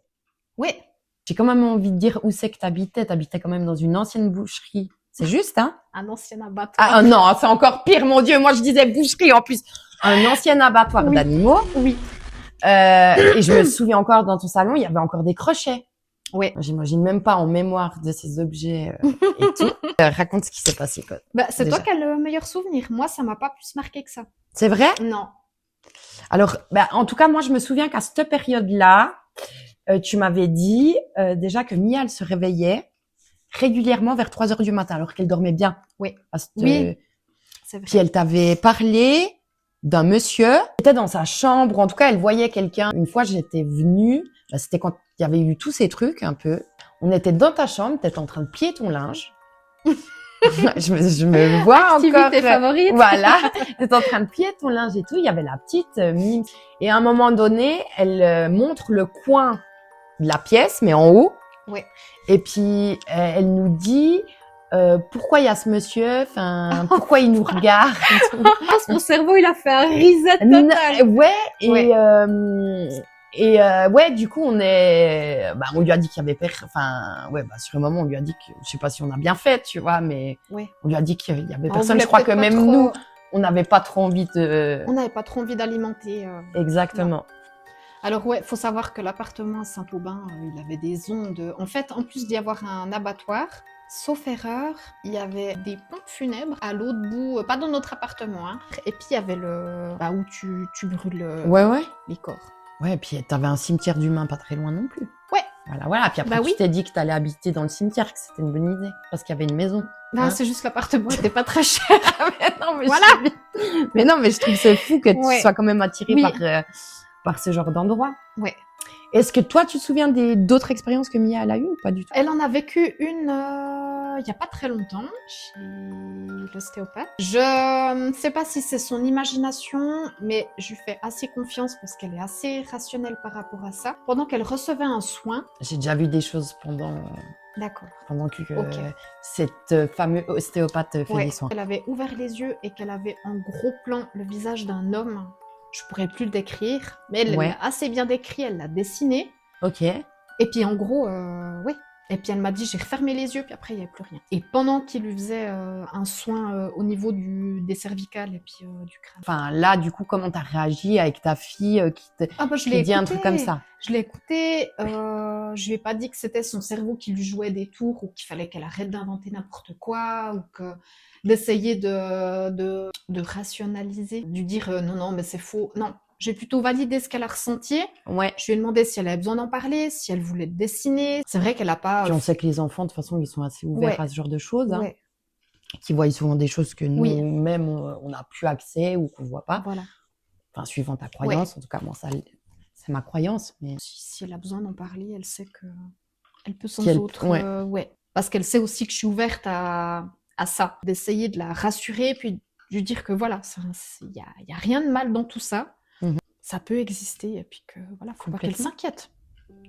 Speaker 1: Ouais.
Speaker 2: J'ai quand même envie de dire où c'est que t'habitais. T'habitais quand même dans une ancienne boucherie. C'est juste, hein?
Speaker 1: Un ancien abattoir.
Speaker 2: Ah non, c'est encore pire, mon Dieu. Moi, je disais boucherie en plus. Un ancien abattoir
Speaker 1: Oui.
Speaker 2: d'animaux.
Speaker 1: Oui.
Speaker 2: Et je me souviens encore, dans ton salon, il y avait encore des crochets.
Speaker 1: Ouais.
Speaker 2: J'imagine même pas en mémoire de ces objets et tout. Raconte ce qui s'est passé, quoi.
Speaker 1: Bah, c'est
Speaker 2: Déjà.
Speaker 1: toi qui as le meilleur souvenir. Moi, ça m'a pas plus marqué que ça.
Speaker 2: C'est vrai?
Speaker 1: Non.
Speaker 2: Alors, bah, en tout cas, moi, je me souviens qu'à cette période-là, tu m'avais dit déjà que Mia, elle se réveillait régulièrement vers 3 heures du matin, alors qu'elle dormait bien.
Speaker 1: Oui.
Speaker 2: Oui.
Speaker 1: C'est vrai.
Speaker 2: Puis elle t'avait parlé d'un monsieur qui était dans sa chambre, ou en tout cas, elle voyait quelqu'un. Une fois, j'étais venue, bah, c'était quand il y avait eu tous ces trucs, un peu. On était dans ta chambre, t'étais en train de plier ton linge. je me vois
Speaker 1: Activité
Speaker 2: encore.
Speaker 1: favorite.
Speaker 2: Voilà, t'étais en train de plier ton linge et tout. Il y avait la petite mime. Et à un moment donné, elle montre le coin de la pièce, mais en haut.
Speaker 1: Ouais.
Speaker 2: Et puis, elle nous dit pourquoi il y a ce monsieur, enfin, pourquoi il nous regarde.
Speaker 1: Mon cerveau, il a fait un reset total.
Speaker 2: Ouais, et,
Speaker 1: Ouais.
Speaker 2: ouais, du coup, on lui a dit qu'il y avait sur le moment, on lui a dit que, je sais pas si on a bien fait, tu vois, mais
Speaker 1: Ouais.
Speaker 2: on lui a dit qu'il y avait
Speaker 1: On
Speaker 2: personne.
Speaker 1: voulait
Speaker 2: Je crois que
Speaker 1: peut-être pas
Speaker 2: même
Speaker 1: trop-
Speaker 2: nous, on n'avait pas trop envie de...
Speaker 1: On n'avait pas trop envie d'alimenter.
Speaker 2: Exactement.
Speaker 1: Alors ouais, faut savoir que l'appartement à Saint-Aubin, il avait des ondes. En fait, en plus d'y avoir un abattoir, sauf erreur, il y avait des pompes funèbres à l'autre bout, pas dans notre appartement, hein. Et puis il y avait où tu brûles
Speaker 2: Ouais.
Speaker 1: les corps.
Speaker 2: Ouais, et puis t'avais un cimetière d'humains pas très loin non plus.
Speaker 1: Ouais.
Speaker 2: Voilà. Puis après,
Speaker 1: Bah
Speaker 2: tu
Speaker 1: oui.
Speaker 2: t'es dit que t'allais habiter dans le cimetière, que c'était une bonne idée, parce qu'il y avait une maison.
Speaker 1: Là,
Speaker 2: Hein
Speaker 1: c'est juste l'appartement, c'était pas très cher. Voilà.
Speaker 2: Mais non, mais je trouve c'est fou que tu
Speaker 1: Ouais.
Speaker 2: sois quand même attiré
Speaker 1: Oui.
Speaker 2: par ce genre d'endroit.
Speaker 1: Ouais.
Speaker 2: Est-ce que toi, tu te souviens d'autres expériences que Mia elle a eues ou pas du tout?
Speaker 1: Elle en a vécu une il y a pas très longtemps chez l'ostéopathe. Je ne sais pas si c'est son imagination, mais je lui fais assez confiance parce qu'elle est assez rationnelle par rapport à ça. Pendant qu'elle recevait un soin,
Speaker 2: J'ai déjà vu des choses pendant
Speaker 1: d'accord.
Speaker 2: que
Speaker 1: Ok.
Speaker 2: cette fameuse ostéopathe fait
Speaker 1: Ouais.
Speaker 2: des soins.
Speaker 1: Elle avait ouvert les yeux et qu'elle avait en gros plan le visage d'un homme. Je pourrais plus le décrire, mais elle
Speaker 2: Ouais.
Speaker 1: l'a assez bien décrit, elle l'a dessiné.
Speaker 2: Ok.
Speaker 1: Et puis en gros, oui. Et puis elle m'a dit, j'ai refermé les yeux, puis après il n'y avait plus rien. Et pendant qu'il lui faisait un soin au niveau des cervicales et puis du crâne.
Speaker 2: Enfin, là, du coup, comment t'as réagi avec ta fille
Speaker 1: Ah bah je
Speaker 2: qui
Speaker 1: l'ai
Speaker 2: dit un
Speaker 1: écouté.
Speaker 2: truc comme ça?
Speaker 1: Je l'ai écouté. Je lui ai pas dit que c'était son cerveau qui lui jouait des tours ou qu'il fallait qu'elle arrête d'inventer n'importe quoi ou que d'essayer de rationaliser, de lui dire non mais c'est faux. Non, J'ai plutôt validé ce qu'elle a ressenti.
Speaker 2: Ouais.
Speaker 1: Je lui ai demandé si elle avait besoin d'en parler, si elle voulait dessiner. C'est vrai qu'elle a pas...
Speaker 2: Puis on sait que les enfants, de toute façon, ils sont assez ouverts
Speaker 1: Ouais.
Speaker 2: à ce genre de choses, hein,
Speaker 1: Ouais,
Speaker 2: qui voient souvent des choses que
Speaker 1: Oui.
Speaker 2: nous-mêmes, on n'a plus accès ou qu'on voit pas.
Speaker 1: voilà.
Speaker 2: Enfin, suivant ta croyance, en tout cas, moi, ça, c'est ma croyance. Mais
Speaker 1: Si elle a besoin d'en parler, elle sait que elle peut sans
Speaker 2: Qu'elle-
Speaker 1: autre...
Speaker 2: ouais.
Speaker 1: ouais. Parce qu'elle sait aussi que je suis ouverte à ça. D'essayer de la rassurer, puis de lui dire que voilà, il y a rien de mal dans tout ça.
Speaker 2: Mhm.
Speaker 1: Ça peut exister, et puis que voilà, faut pas qu'elle
Speaker 2: Complètement.
Speaker 1: s'inquiète.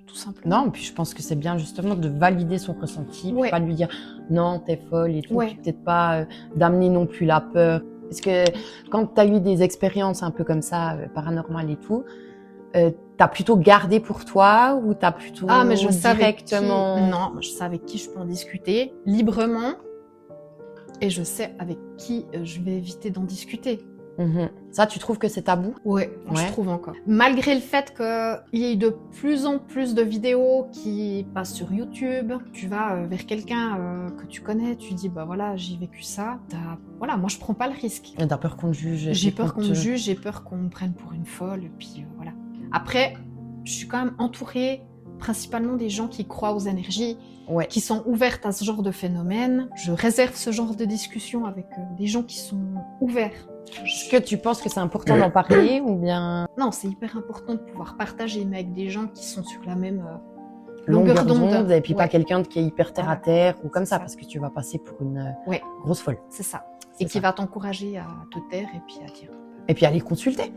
Speaker 1: Tout simplement.
Speaker 2: non, puis je pense que c'est bien justement de valider son ressenti, puis
Speaker 1: Ouais.
Speaker 2: pas de lui dire non, t'es folle et tout,
Speaker 1: Ouais.
Speaker 2: puis peut-être pas d'amener non plus la peur. Parce que quand t'as eu des expériences un peu comme ça, paranormales et tout, t'as plutôt gardé pour toi ou t'as plutôt
Speaker 1: Ah, mais je savais
Speaker 2: directement...
Speaker 1: Non, je sais avec qui je peux en discuter librement, et je sais avec qui je vais éviter d'en discuter.
Speaker 2: Mhm. Ça, tu trouves que c'est tabou?
Speaker 1: Ouais, je
Speaker 2: Ouais.
Speaker 1: trouve encore. Malgré le fait qu'il y ait de plus en plus de vidéos qui passent sur YouTube, tu vas vers quelqu'un que tu connais, tu dis bah voilà, j'ai vécu ça. Voilà, moi je prends pas le risque.
Speaker 2: Et t'as peur qu'on te juge?
Speaker 1: J'ai peur qu'on me juge, j'ai peur qu'on me prenne pour une folle, et puis voilà. Après, je suis quand même entourée principalement des gens qui croient aux énergies,
Speaker 2: Ouais.
Speaker 1: qui sont ouvertes à ce genre de phénomène. Je réserve ce genre de discussion avec des gens qui sont ouverts.
Speaker 2: Est-ce que tu penses que c'est important d'en parler ou bien
Speaker 1: Non, c'est hyper important de pouvoir partager, mais avec des gens qui sont sur la même
Speaker 2: longueur d'onde et puis pas
Speaker 1: Ouais,
Speaker 2: quelqu'un qui est hyper terre à
Speaker 1: Voilà.
Speaker 2: terre ou comme
Speaker 1: C'est
Speaker 2: ça,
Speaker 1: ça.
Speaker 2: parce que tu vas passer pour une
Speaker 1: Ouais.
Speaker 2: grosse folle.
Speaker 1: c'est ça.
Speaker 2: C'est
Speaker 1: Et qui
Speaker 2: ça.
Speaker 1: va t'encourager à te taire et puis à dire.
Speaker 2: Et puis aller consulter.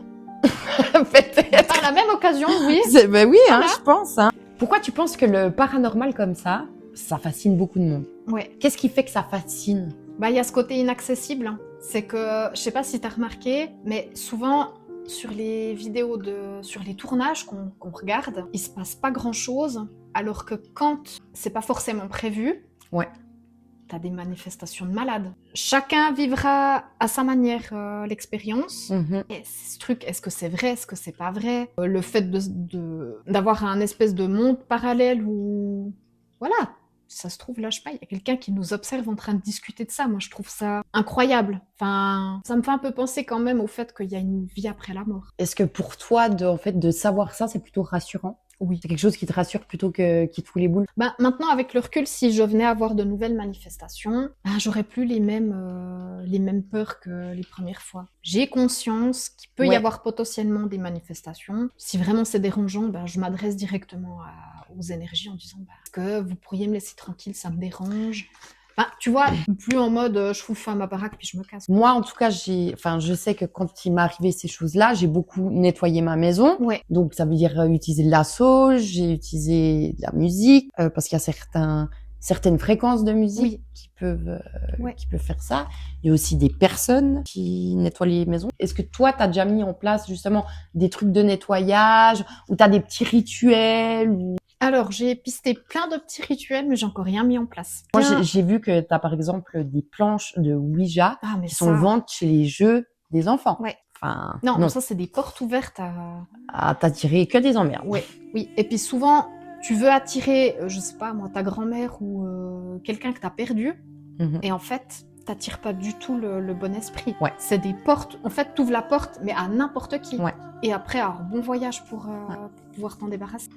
Speaker 2: Peut-être.
Speaker 1: Par la même occasion, oui.
Speaker 2: Ben oui, hein,
Speaker 1: Voilà.
Speaker 2: je pense. Hein. Pourquoi tu penses que le paranormal comme ça fascine beaucoup de monde?
Speaker 1: Ouais.
Speaker 2: Qu'est-ce qui fait que ça fascine?
Speaker 1: Bah, il y a ce côté inaccessible. C'est que, je sais pas si t'as remarqué, mais souvent, sur les vidéos sur les tournages qu'on regarde, il se passe pas grand chose, alors que quand c'est pas forcément prévu,
Speaker 2: Ouais.
Speaker 1: t'as des manifestations de malades. Chacun vivra à sa manière l'expérience.
Speaker 2: Mhm.
Speaker 1: Et ce truc, est-ce que c'est vrai, est-ce que c'est pas vrai? Le fait d'avoir un espèce de monde parallèle où, voilà, ça se trouve là, je sais pas, il y a quelqu'un qui nous observe en train de discuter de ça. Moi, je trouve ça incroyable. Enfin, ça me fait un peu penser quand même au fait qu'il y a une vie après la mort.
Speaker 2: Est-ce que pour toi, de savoir ça, c'est plutôt rassurant?
Speaker 1: Oui.
Speaker 2: C'est quelque chose qui te rassure plutôt que qui te fout les boules?
Speaker 1: Ben, maintenant, avec le recul, si je venais avoir de nouvelles manifestations, ben, j'aurais plus les mêmes peurs que les premières fois. J'ai conscience qu'il peut y
Speaker 2: Ouais.
Speaker 1: avoir potentiellement des manifestations. Si vraiment c'est dérangeant, ben, je m'adresse directement aux énergies en disant ben, est-ce que vous pourriez me laisser tranquille, ça me dérange. Ben, tu vois, plus en mode je fous feu à ma baraque puis je me casse.
Speaker 2: Moi, en tout cas, je sais que quand il m'est arrivé ces choses-là, j'ai beaucoup nettoyé ma maison.
Speaker 1: Ouais.
Speaker 2: Donc, ça veut dire utiliser de la sauge, j'ai utilisé de la musique, parce qu'il y a certaines fréquences de musique
Speaker 1: Oui.
Speaker 2: qui peuvent
Speaker 1: Ouais.
Speaker 2: faire ça. Il y a aussi des personnes qui nettoient les maisons. Est-ce que toi, t'as déjà mis en place justement des trucs de nettoyage ou t'as des petits rituels ou...
Speaker 1: Alors, j'ai pisté plein de petits rituels, mais j'ai encore rien mis en place.
Speaker 2: Moi,
Speaker 1: Bien-
Speaker 2: j'ai vu que t'as par exemple des planches de Ouija
Speaker 1: Ah, mais
Speaker 2: qui
Speaker 1: ça...
Speaker 2: sont vendues chez les jeux des enfants.
Speaker 1: Ouais.
Speaker 2: Enfin,
Speaker 1: Non, ça, c'est des portes ouvertes à...
Speaker 2: t'attirer que des emmerdes.
Speaker 1: Ouais, oui. Et puis souvent, tu veux attirer, je sais pas moi, ta grand-mère ou quelqu'un que t'as perdu,
Speaker 2: Mhm.
Speaker 1: et en fait, t'attires pas du tout le bon esprit.
Speaker 2: Ouais.
Speaker 1: C'est des portes. En fait, t'ouvres la porte, mais à n'importe qui.
Speaker 2: Ouais.
Speaker 1: Et après, alors, bon voyage pour pouvoir t'en débarrasser.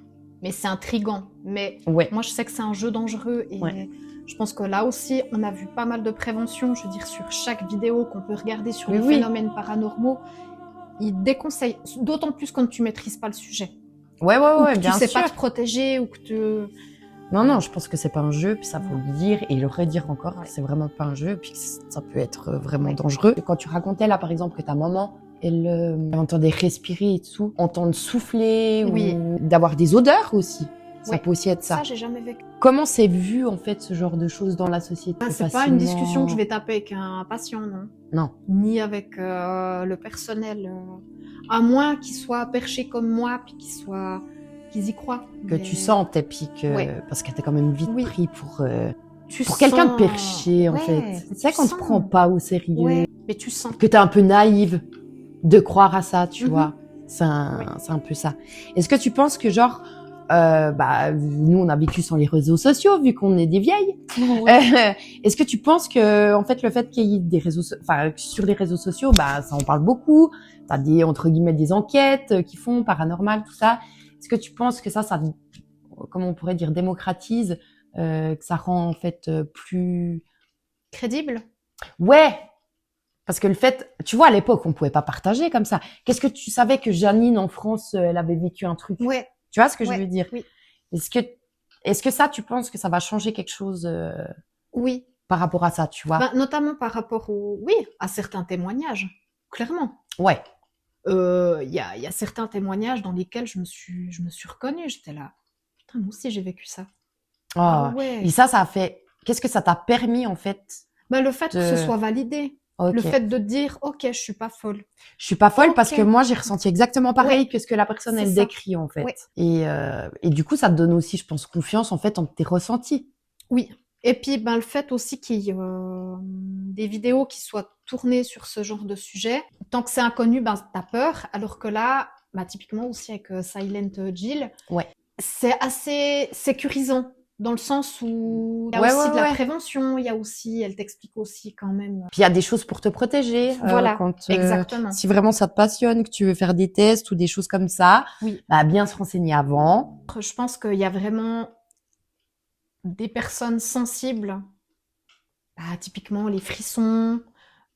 Speaker 1: Mais c'est intriguant. Mais
Speaker 2: Ouais.
Speaker 1: moi, je sais que c'est un jeu dangereux et
Speaker 2: Ouais.
Speaker 1: je pense que là aussi, on a vu pas mal de prévention. Je veux dire, sur chaque vidéo qu'on peut regarder sur
Speaker 2: Oui,
Speaker 1: les
Speaker 2: oui.
Speaker 1: phénomènes paranormaux, ils déconseillent, d'autant plus quand tu maîtrises pas le sujet.
Speaker 2: Ouais,
Speaker 1: Ou
Speaker 2: ouais,
Speaker 1: que
Speaker 2: bien
Speaker 1: tu sais
Speaker 2: sûr.
Speaker 1: pas te protéger ou que tu...
Speaker 2: Non, je pense que c'est pas un jeu, puis ça faut le dire et le redire encore,
Speaker 1: Ouais.
Speaker 2: que c'est vraiment pas un jeu, puis que ça peut être vraiment
Speaker 1: Ouais.
Speaker 2: dangereux. Quand tu racontais là, par exemple, que ta maman, elle entendait respirer et tout, entendre souffler
Speaker 1: Oui.
Speaker 2: ou d'avoir des odeurs aussi. Ça
Speaker 1: Ouais.
Speaker 2: peut aussi être ça.
Speaker 1: Ça, j'ai jamais vécu.
Speaker 2: Comment c'est vu en fait ce genre de choses dans la société?
Speaker 1: Ah, c'est pas une
Speaker 2: facilement
Speaker 1: discussion que je vais taper avec un patient, non.
Speaker 2: Non.
Speaker 1: Ni avec le personnel. À moins qu'ils soient perchés comme moi, puis qu'ils y croient.
Speaker 2: Que
Speaker 1: Mais
Speaker 2: tu sentes et puis que
Speaker 1: Ouais.
Speaker 2: parce que t'es quand même vite
Speaker 1: Oui.
Speaker 2: pris pour
Speaker 1: tu
Speaker 2: quelqu'un de
Speaker 1: sens-
Speaker 2: perché en
Speaker 1: Ouais,
Speaker 2: fait.
Speaker 1: mais
Speaker 2: C'est ça
Speaker 1: tu
Speaker 2: qu'on te
Speaker 1: sens.
Speaker 2: prend pas au sérieux.
Speaker 1: Ouais, mais tu sens.
Speaker 2: Que t'es un peu naïve de croire à ça, tu
Speaker 1: Mhm.
Speaker 2: vois. C'est un peu ça. Est-ce que tu penses que genre, nous on a vécu sans les réseaux sociaux vu qu'on est des vieilles. Est-ce que tu penses que, en fait, le fait qu'il y ait des sur les réseaux sociaux, bah, ça en parle beaucoup. T'as des, entre guillemets, des enquêtes qui font paranormal, tout ça. Est-ce que tu penses que ça, comment on pourrait dire, démocratise, que ça rend, en fait, plus...
Speaker 1: Crédible?
Speaker 2: Ouais! Parce que le fait, tu vois, à l'époque, on pouvait pas partager comme ça. Qu'est-ce que tu savais que Janine, en France, elle avait vécu un truc?
Speaker 1: Ouais.
Speaker 2: Tu vois ce que je
Speaker 1: Ouais,
Speaker 2: veux dire?
Speaker 1: oui.
Speaker 2: Est-ce que ça, tu penses que ça va changer quelque chose
Speaker 1: Oui.
Speaker 2: par rapport à ça, tu vois?
Speaker 1: Ben, notamment par rapport à certains témoignages, clairement.
Speaker 2: Ouais.
Speaker 1: Il y a certains témoignages dans lesquels je me suis reconnue. J'étais là, putain, moi aussi j'ai vécu ça.
Speaker 2: Ah
Speaker 1: ouais.
Speaker 2: Et ça a fait... Qu'est-ce que ça t'a permis, en fait?
Speaker 1: Ben, le fait que ce soit validé.
Speaker 2: Ok.
Speaker 1: Le fait de dire, ok, je suis pas folle.
Speaker 2: Je suis pas folle parce
Speaker 1: Ok.
Speaker 2: que moi, j'ai ressenti exactement pareil que ce que la personne,
Speaker 1: C'est
Speaker 2: elle
Speaker 1: ça.
Speaker 2: décrit, en fait.
Speaker 1: Ouais.
Speaker 2: Et du coup, ça te donne aussi, je pense, confiance, en fait, en tes ressentis.
Speaker 1: Oui. Et puis, ben, le fait aussi qu'il y ait des vidéos qui soient tournées sur ce genre de sujet, tant que c'est inconnu, ben, t'as peur. Alors que là, ben, typiquement aussi avec Silent Jill,
Speaker 2: Ouais.
Speaker 1: c'est assez sécurisant. Dans le sens où il y a
Speaker 2: Ouais,
Speaker 1: aussi
Speaker 2: ouais,
Speaker 1: de la
Speaker 2: ouais.
Speaker 1: prévention, il y a aussi, elle t'explique aussi quand même.
Speaker 2: Puis il y a des choses pour te protéger.
Speaker 1: Voilà,
Speaker 2: quand,
Speaker 1: exactement.
Speaker 2: si vraiment ça te passionne, que tu veux faire des tests ou des choses comme ça,
Speaker 1: Oui.
Speaker 2: bah, bien se renseigner avant.
Speaker 1: Je pense qu'il y a vraiment des personnes sensibles, bah, typiquement les frissons,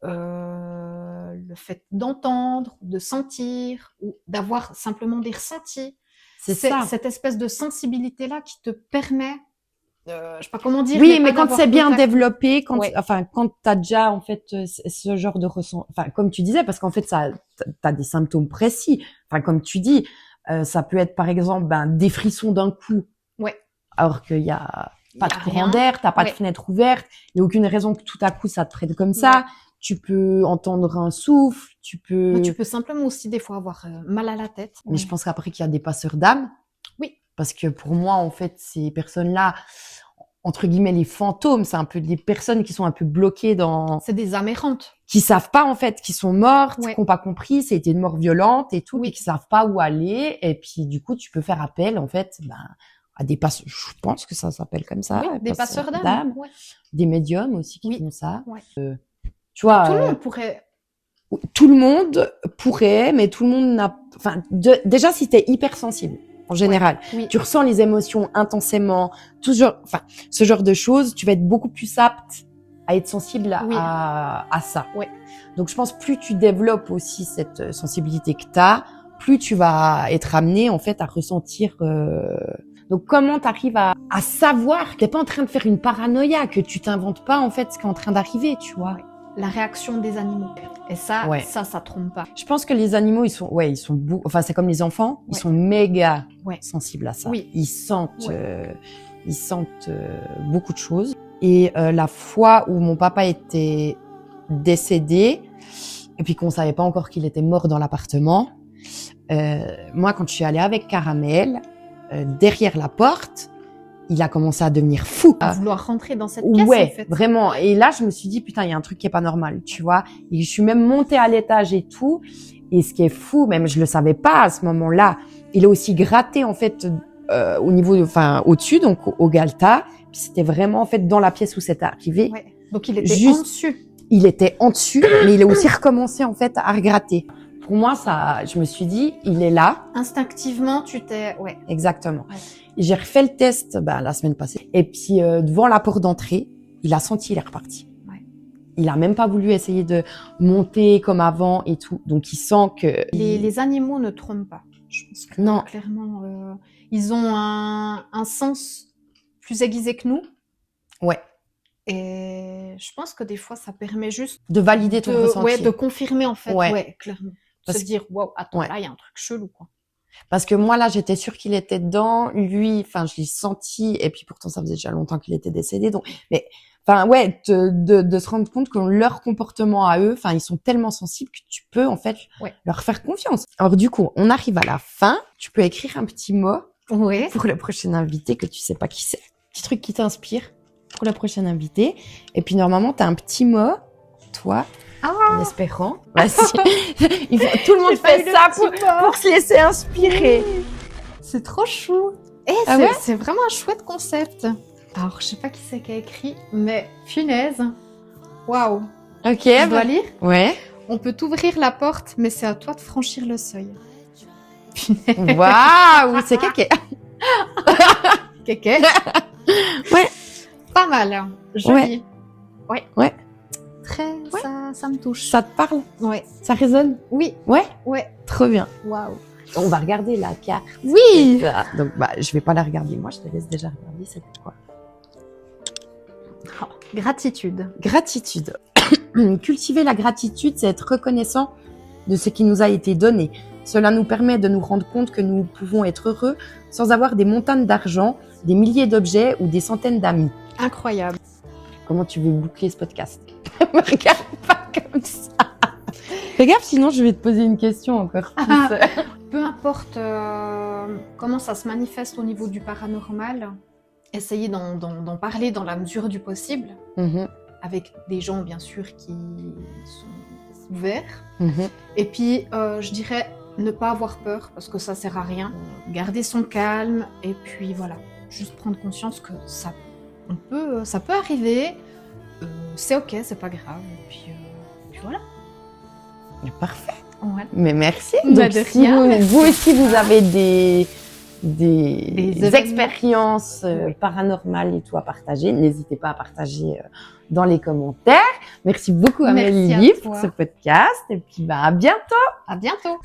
Speaker 1: le fait d'entendre, de sentir, ou d'avoir simplement des ressentis.
Speaker 2: C'est ça.
Speaker 1: Cette espèce de sensibilité-là qui te permet, je sais pas comment dire.
Speaker 2: Oui, mais
Speaker 1: pas
Speaker 2: quand
Speaker 1: d'avoir
Speaker 2: c'est bien
Speaker 1: contact.
Speaker 2: développé, quand
Speaker 1: Ouais.
Speaker 2: t'as déjà, en fait, ce genre de ressenti, enfin, comme tu disais, parce qu'en fait, t'as des symptômes précis. Enfin, comme tu dis, ça peut être, par exemple, des frissons d'un coup.
Speaker 1: Ouais.
Speaker 2: Alors qu'il y a pas
Speaker 1: Il y
Speaker 2: de
Speaker 1: a
Speaker 2: courant
Speaker 1: rien.
Speaker 2: d'air, t'as pas de
Speaker 1: Ouais.
Speaker 2: fenêtre ouverte, il y a aucune raison que tout à coup ça te prenne comme ça. Tu peux entendre un souffle,
Speaker 1: Mais tu peux simplement aussi des fois avoir mal à la tête.
Speaker 2: Mais je pense qu'après qu'il y a des passeurs d'âme.
Speaker 1: Oui.
Speaker 2: Parce que pour moi, en fait, ces personnes-là, entre guillemets, les fantômes, c'est un peu des personnes qui sont un peu bloquées
Speaker 1: C'est des âmes errantes.
Speaker 2: qui savent pas, en fait, qui sont mortes,
Speaker 1: Ouais.
Speaker 2: qui n'ont pas compris, c'était une mort violente et tout,
Speaker 1: Oui.
Speaker 2: et qui savent pas où aller. Et puis, du coup, tu peux faire appel, en fait, à des passeurs, je pense que ça s'appelle comme ça.
Speaker 1: Oui, des passeurs d'âme. Ouais.
Speaker 2: Des médiums aussi qui
Speaker 1: Oui.
Speaker 2: font ça.
Speaker 1: Ouais.
Speaker 2: Tu vois.
Speaker 1: Tout le monde pourrait.
Speaker 2: Tout le monde pourrait, mais tout le monde n'a, déjà, si t'es hypersensible, en général,
Speaker 1: Oui.
Speaker 2: tu ressens les émotions intensément, ce genre de choses, tu vas être beaucoup plus apte à être sensible
Speaker 1: Oui.
Speaker 2: à ça.
Speaker 1: Ouais.
Speaker 2: Donc, je pense, plus tu développes aussi cette sensibilité que t'as, plus tu vas être amené, en fait, à ressentir, donc, comment t'arrives à savoir que t'es pas en train de faire une paranoïa, que tu t'inventes pas, en fait, ce qui est en train d'arriver, tu vois.
Speaker 1: Ouais. La réaction des animaux. Et ça,
Speaker 2: Ouais.
Speaker 1: ça trompe pas.
Speaker 2: Je pense que les animaux, c'est comme les enfants, ils sont méga
Speaker 1: Ouais.
Speaker 2: sensibles à ça.
Speaker 1: Oui.
Speaker 2: Ils sentent beaucoup de choses. Et la fois où mon papa était décédé, et puis qu'on savait pas encore qu'il était mort dans l'appartement, moi, quand je suis allée avec Caramel, derrière la porte, il a commencé à devenir fou.
Speaker 1: À vouloir rentrer dans cette pièce,
Speaker 2: Ouais,
Speaker 1: en fait.
Speaker 2: vraiment. Et là, je me suis dit, putain, il y a un truc qui est pas normal, tu vois. Et je suis même montée à l'étage et tout. Et ce qui est fou, même je le savais pas à ce moment-là, il a aussi gratté, en fait, au niveau, au-dessus, donc au Galta. Puis c'était vraiment, en fait, dans la pièce où c'était arrivé.
Speaker 1: Ouais. Donc il était
Speaker 2: Juste-
Speaker 1: en dessus.
Speaker 2: Il était en dessus, mais il a aussi recommencé, en fait, à regratter. Pour moi, ça, je me suis dit, il est là.
Speaker 1: Instinctivement, tu t'es. Ouais.
Speaker 2: Exactement.
Speaker 1: Ouais.
Speaker 2: Et j'ai refait le test la semaine passée. Et puis devant la porte d'entrée, il a senti, il est reparti.
Speaker 1: Ouais.
Speaker 2: Il a même pas voulu essayer de monter comme avant et tout. Donc il sent que
Speaker 1: Les animaux ne trompent pas. Je pense que
Speaker 2: Non.
Speaker 1: clairement, ils ont un sens plus aiguisé que nous.
Speaker 2: Ouais.
Speaker 1: Et je pense que des fois, ça permet juste
Speaker 2: de valider ton ressenti.
Speaker 1: de confirmer en fait.
Speaker 2: Ouais.
Speaker 1: Ouais, clairement.
Speaker 2: Parce
Speaker 1: Se dire, waouh, attends,
Speaker 2: Ouais.
Speaker 1: là, il y a un truc chelou, quoi.
Speaker 2: Parce que moi là, j'étais sûre qu'il était dedans. Lui, je l'ai senti. Et puis pourtant, ça faisait déjà longtemps qu'il était décédé. Donc, mais de se rendre compte que leur comportement à eux, ils sont tellement sensibles que tu peux en fait
Speaker 1: Ouais.
Speaker 2: leur faire confiance. Alors du coup, on arrive à la fin. Tu peux écrire un petit mot
Speaker 1: Ouais.
Speaker 2: pour le prochain invité que tu sais pas qui c'est. Petit truc qui t'inspire pour le prochain invité. Et puis normalement, t'as un petit mot, toi, en espérant. Vas-y. Tout le monde
Speaker 1: J'ai pas eu
Speaker 2: fait
Speaker 1: le
Speaker 2: ça
Speaker 1: petit
Speaker 2: pour se laisser inspirer.
Speaker 1: C'est trop chou. Et
Speaker 2: Ah ouais
Speaker 1: c'est vraiment un chouette concept. Alors, je sais pas qui c'est qui a écrit, mais punaise. Waouh.
Speaker 2: Ok.
Speaker 1: Je dois lire.
Speaker 2: Ouais.
Speaker 1: On peut t'ouvrir la porte, mais c'est à toi de franchir le seuil. Punaise.
Speaker 2: Waouh, c'est kéké.
Speaker 1: Kéké.
Speaker 2: Ouais.
Speaker 1: Pas mal. Joli. Ouais.
Speaker 2: Ouais.
Speaker 1: Très,
Speaker 2: Ouais.
Speaker 1: ça me touche.
Speaker 2: Ça te parle?
Speaker 1: Ouais.
Speaker 2: Ça résonne?
Speaker 1: Oui.
Speaker 2: Ouais.
Speaker 1: Ouais.
Speaker 2: Trop bien.
Speaker 1: Waouh.
Speaker 2: On va regarder la carte.
Speaker 1: Oui.
Speaker 2: Donc, je vais pas la regarder. Moi, je te laisse déjà regarder. C'est quoi?
Speaker 1: Oh, gratitude.
Speaker 2: Gratitude. Cultiver la gratitude, c'est être reconnaissant de ce qui nous a été donné. Cela nous permet de nous rendre compte que nous pouvons être heureux sans avoir des montagnes d'argent, des milliers d'objets ou des centaines d'amis.
Speaker 1: Incroyable.
Speaker 2: Comment tu veux boucler ce podcast? Me regarde pas comme ça. Fais gaffe, sinon je vais te poser une question encore plus.
Speaker 1: Peu importe comment ça se manifeste au niveau du paranormal, essayez d'en parler dans la mesure du possible,
Speaker 2: Mhm,
Speaker 1: avec des gens bien sûr qui sont ouverts.
Speaker 2: mhm.
Speaker 1: Et puis je dirais ne pas avoir peur parce que ça sert à rien. Garder son calme et puis voilà, juste prendre conscience que ça peut arriver. C'est ok, c'est pas grave. Et puis voilà.
Speaker 2: Parfait.
Speaker 1: Ouais.
Speaker 2: Mais merci.
Speaker 1: Bah,
Speaker 2: Donc,
Speaker 1: de
Speaker 2: si
Speaker 1: rien, merci.
Speaker 2: vous aussi, vous avez des
Speaker 1: événements.
Speaker 2: expériences
Speaker 1: Oui.
Speaker 2: paranormales et tout à partager, n'hésitez pas à partager dans les commentaires. Merci beaucoup,
Speaker 1: Merci
Speaker 2: Amélie,
Speaker 1: à
Speaker 2: pour
Speaker 1: toi.
Speaker 2: ce podcast. Et puis, à bientôt.
Speaker 1: À bientôt.